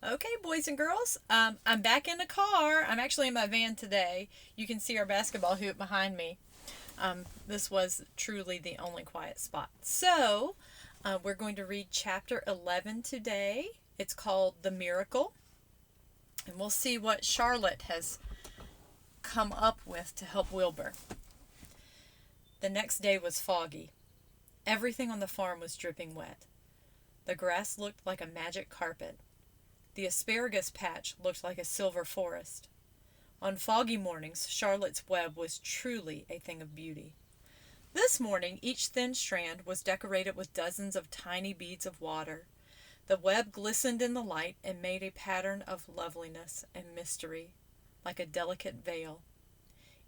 Okay, boys and girls, I'm back in the car. I'm actually in my van today. You can see our basketball hoop behind me. This was truly the only quiet spot. We're going to read chapter 11 today. It's called The Miracle, and we'll see what Charlotte has come up with to help Wilbur. The next day was foggy. Everything on the farm was dripping wet. The grass looked like a magic carpet. The asparagus patch looked like a silver forest. On foggy mornings, Charlotte's web was truly a thing of beauty. This morning, each thin strand was decorated with dozens of tiny beads of water. The web glistened in the light and made a pattern of loveliness and mystery, like a delicate veil.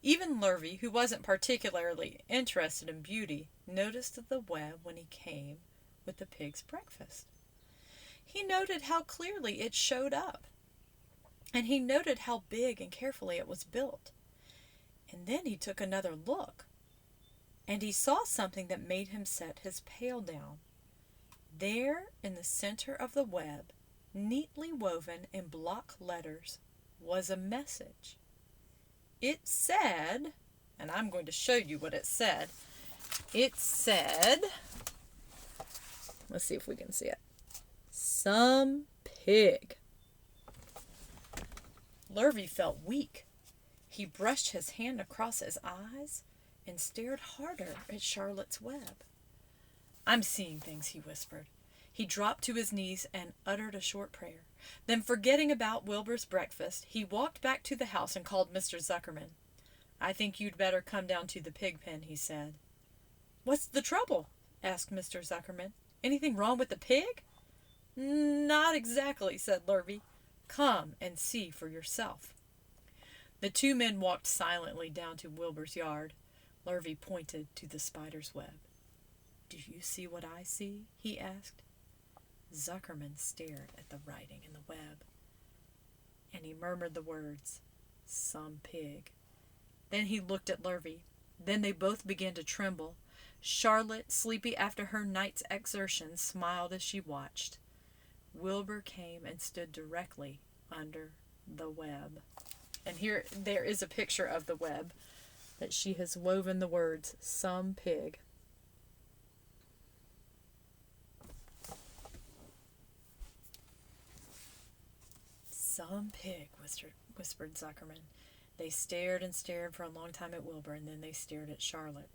Even Lurvy, who wasn't particularly interested in beauty, noticed the web when he came with the pig's breakfast. He noted how clearly it showed up, and he noted how big and carefully it was built. And then he took another look, and he saw something that made him set his pail down. There in the center of the web, neatly woven in block letters, was a message. It said, and I'm going to show you what it said. It said, let's see if we can see it. Some pig. Lurvy felt weak. He brushed his hand across his eyes and stared harder at Charlotte's web. I'm seeing things, he whispered. He dropped to his knees and uttered a short prayer. Then, forgetting about Wilbur's breakfast, he walked back to the house and called Mr. Zuckerman. I think you'd better come down to the pig pen, he said. What's the trouble? Asked Mr. Zuckerman. Anything wrong with the pig? Not exactly, said Lurvy. Come and see for yourself. The two men walked silently down to Wilbur's yard. Lurvy pointed to the spider's web. Do you see what I see? He asked. Zuckerman stared at the writing in the web, and he murmured the words, some pig. Then he looked at Lurvy. Then they both began to tremble. Charlotte, sleepy after her night's exertions, smiled as she watched. Wilbur came and stood directly under the web. And here there is a picture of the web that she has woven the words, some pig. Some pig, whispered Zuckerman. They stared and stared for a long time at Wilbur, and then they stared at Charlotte.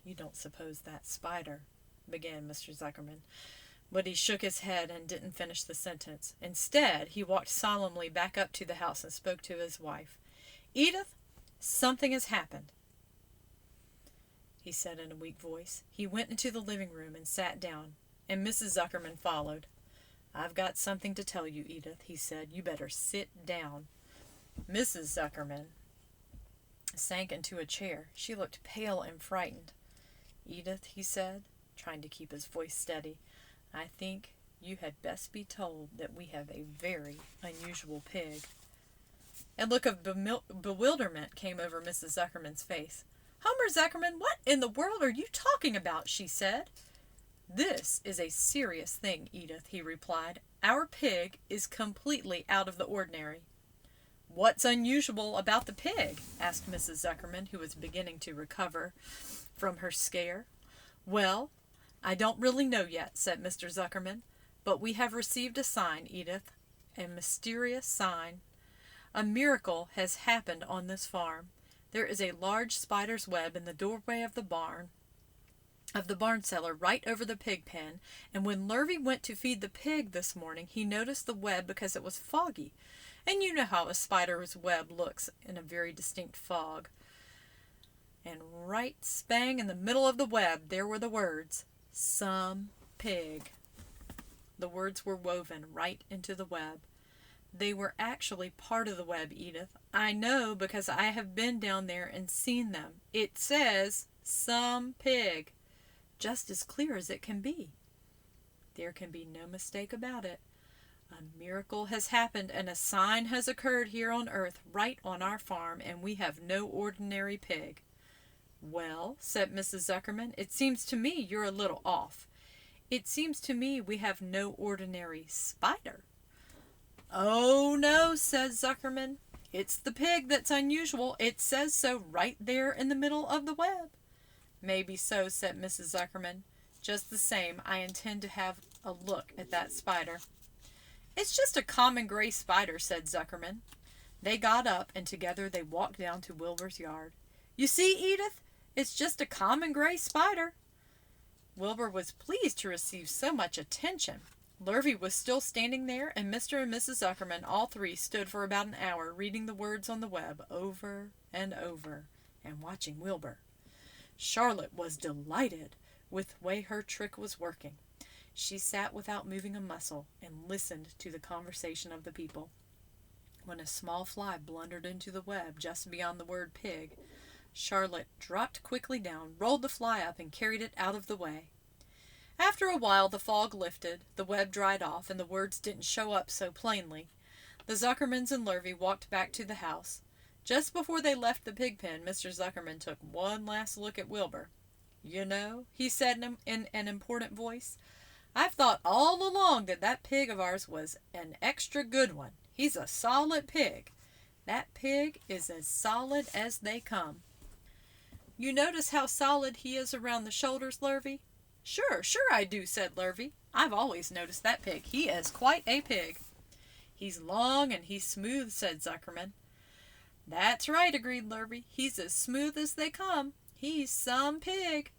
You don't suppose that spider, began Mr. Zuckerman. But he shook his head and didn't finish the sentence. Instead, he walked solemnly back up to the house and spoke to his wife. Edith, something has happened, he said in a weak voice. He went into the living room and sat down, and Mrs. Zuckerman followed. I've got something to tell you, Edith, he said. You better sit down. Mrs. Zuckerman sank into a chair. She looked pale and frightened. Edith, he said, trying to keep his voice steady, I think you had best be told that we have a very unusual pig. A look of bewilderment came over Mrs. Zuckerman's face. Homer Zuckerman, what in the world are you talking about? She said. This is a serious thing, Edith, he replied. Our pig is completely out of the ordinary. What's unusual about the pig? Asked Mrs. Zuckerman, who was beginning to recover from her scare. Well, I don't really know yet, said Mr. Zuckerman, but we have received a sign, Edith, a mysterious sign. A miracle has happened on this farm. There is a large spider's web in the doorway of the barn cellar right over the pig pen, and when Lurvy went to feed the pig this morning, he noticed the web because it was foggy. And you know how a spider's web looks in a very distinct fog. And right spang in the middle of the web, there were the words, some pig. The words were woven right into the web. They were actually part of the web, Edith. I know because I have been down there and seen them. It says, some pig. Just as clear as it can be. There can be no mistake about it. A miracle has happened and a sign has occurred here on earth right on our farm, and we have no ordinary pig. Well, said Mrs. Zuckerman, it seems to me you're a little off. It seems to me we have no ordinary spider. "Oh, no," said Zuckerman. "It's the pig that's unusual. It says so right there in the middle of the web." "Maybe so," said Mrs. Zuckerman. "Just the same, I intend to have a look at that spider." "It's just a common gray spider," said Zuckerman. They got up, and together they walked down to Wilbur's yard. "You see, Edith, it's just a common gray spider." Wilbur was pleased to receive so much attention. Lurvy was still standing there, and Mr. and Mrs. Zuckerman, all three, stood for about an hour reading the words on the web over and over, and watching Wilbur. Charlotte was delighted with the way her trick was working. She sat without moving a muscle and listened to the conversation of the people. When a small fly blundered into the web just beyond the word pig, Charlotte dropped quickly down, rolled the fly up, and carried it out of the way. After a while the fog lifted, the web dried off, and the words didn't show up so plainly. The Zuckermans and Lurvy walked back to the house. Just before they left the pig pen, Mr. Zuckerman took one last look at Wilbur. "You know," he said in an important voice, "I've thought all along that that pig of ours was an extra good one. He's a solid pig. That pig is as solid as they come." "You notice how solid he is around the shoulders, Lurvy?" Sure I do," said Lurvy. "I've always noticed that pig. He is quite a pig." "He's long and he's smooth," said Zuckerman. "That's right," agreed Lurvy. "He's as smooth as they come. He's some pig."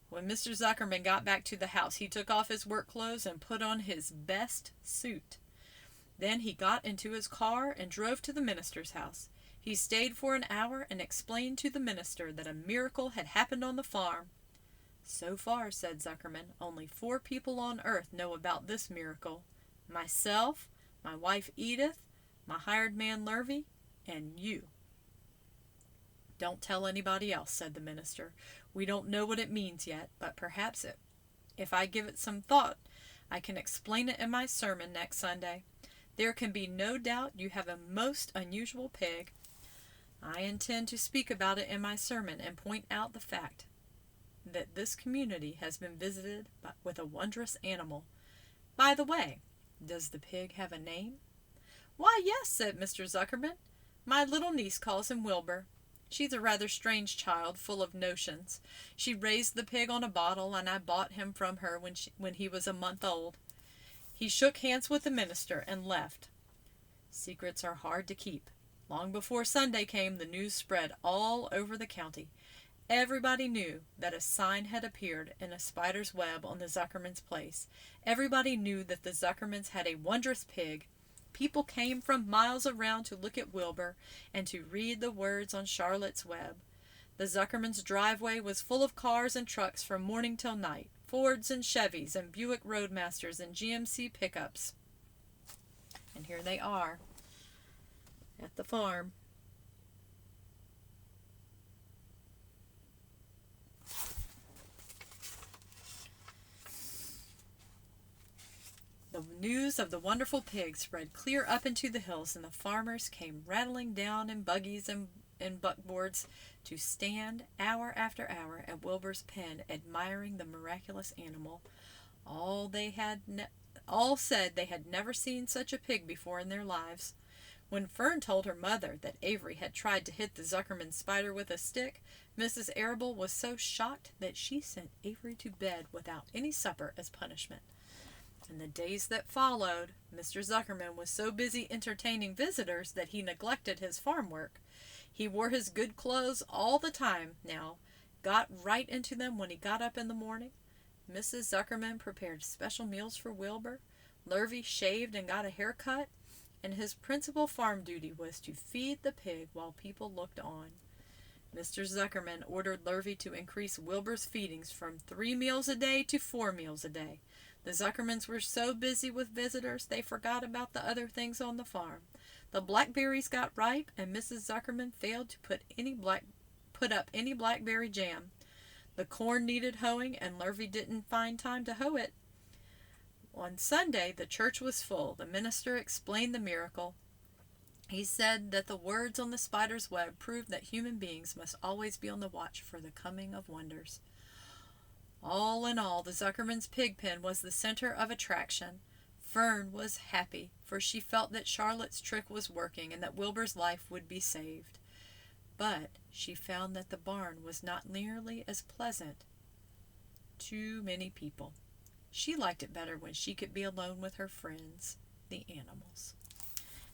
When Mr. Zuckerman got back to the house, he took off his work clothes and put on his best suit. Then he got into his car and drove to the minister's house. He stayed for an hour and explained to the minister that a miracle had happened on the farm. "So far," said Zuckerman, "only 4 people on earth know about this miracle. Myself, my wife Edith, my hired man Lurvy, and you." "Don't tell anybody else," said the minister. "We don't know what it means yet, but perhaps if I give it some thought, I can explain it in my sermon next Sunday. There can be no doubt you have a most unusual pig. I intend to speak about it in my sermon and point out the fact that this community has been visited with a wondrous animal. By the way, does the pig have a name?" "Why, yes," said Mr. Zuckerman. "My little niece calls him Wilbur. She's a rather strange child, full of notions. She raised the pig on a bottle, and I bought him from her when he was a month old." He shook hands with the minister and left. Secrets are hard to keep. Long before Sunday came, the news spread all over the county. Everybody knew that a sign had appeared in a spider's web on the Zuckermans' place. Everybody knew that the Zuckermans had a wondrous pig. People came from miles around to look at Wilbur and to read the words on Charlotte's web. The Zuckermans' driveway was full of cars and trucks from morning till night, Fords and Chevys and Buick Roadmasters and GMC pickups. And here they are at the farm. The news of the wonderful pig spread clear up into the hills, and the farmers came rattling down in buggies and buckboards to stand hour after hour at Wilbur's pen, admiring the miraculous animal. All said they had never seen such a pig before in their lives. When Fern told her mother that Avery had tried to hit the Zuckerman spider with a stick, Mrs. Arable was so shocked that she sent Avery to bed without any supper as punishment. In the days that followed, Mr. Zuckerman was so busy entertaining visitors that he neglected his farm work. He wore his good clothes all the time now, got right into them when he got up in the morning. Mrs. Zuckerman prepared special meals for Wilbur. Lurvy shaved and got a haircut, and his principal farm duty was to feed the pig while people looked on. Mr. Zuckerman ordered Lurvy to increase Wilbur's feedings from 3 meals a day to 4 meals a day. The Zuckermans were so busy with visitors they forgot about the other things on the farm. The blackberries got ripe, and Mrs. Zuckerman failed to put up any blackberry jam. The corn needed hoeing, and Lurvy didn't find time to hoe it. On Sunday, the church was full. The minister explained the miracle. He said that the words on the spider's web proved that human beings must always be on the watch for the coming of wonders. All in all, the Zuckerman's pig pen was the center of attraction. Fern was happy, for she felt that Charlotte's trick was working and that Wilbur's life would be saved. But she found that the barn was not nearly as pleasant. Too many people. She liked it better when she could be alone with her friends, the animals.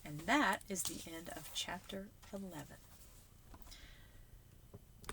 And that is the end of chapter 11.